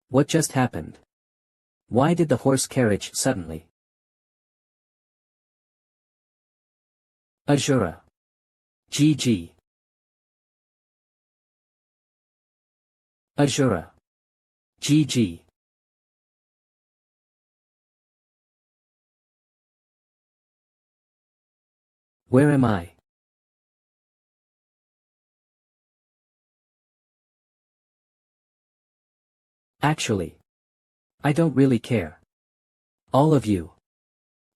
What just happened? Why did the horse carriage suddenly? Azura. GG. Azura. GG. Where am I? Actually, I don't really care. All of you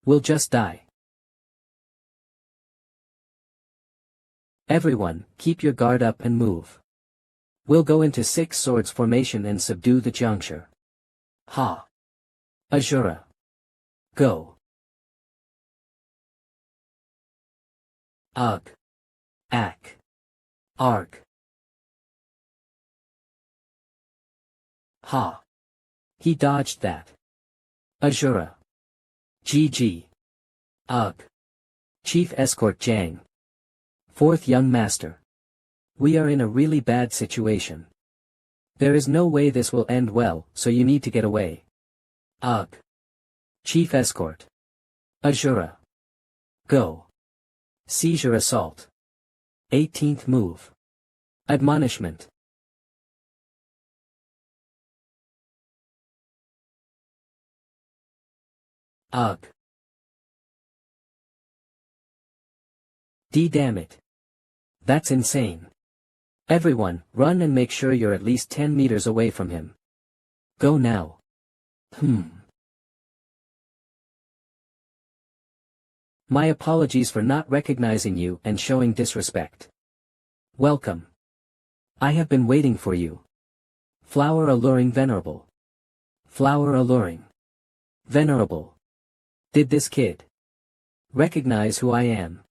will just die. Everyone, keep your guard up and move. We'll go into 6 swords formation and subdue the juncture. Ha. Azura. Go. Ugh. Ak. Arg. Ha. He dodged that. Azura. GG. Ugh. Chief Escort Jang. Fourth Young Master. We are in a really bad situation. There is no way this will end well, so you need to get away. Ugh. Chief Escort. Azura. Go. Seizure Assault. 18th move. Admonishment. Ugh. Damn it. That's insane. Everyone, run and make sure you're at least 10 meters away from him. Go now. My apologies for not recognizing you and showing disrespect. Welcome. I have been waiting for you. Flower Alluring Venerable. Flower Alluring Venerable. Did this kid recognize who I am?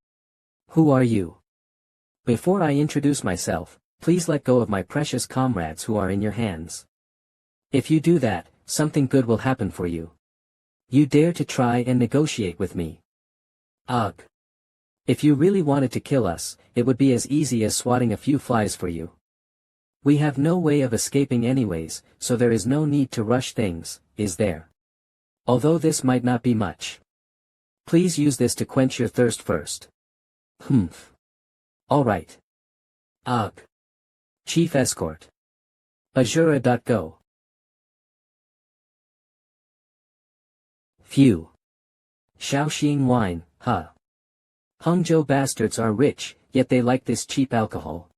Who are you? Before I introduce myself, please let go of my precious comrades who are in your hands. If you do that, something good will happen for you. You dare to try and negotiate with me? Ugh. If you really wanted to kill us, it would be as easy as swatting a few flies for you. We have no way of escaping anyways, so there is no need to rush things, is there? Although this might not be much. Please use this to quench your thirst first. Alright. Ugh. Chief Escort. Azura.go. Phew. Shaoxing wine, huh? Hangzhou bastards are rich, yet they like this cheap alcohol.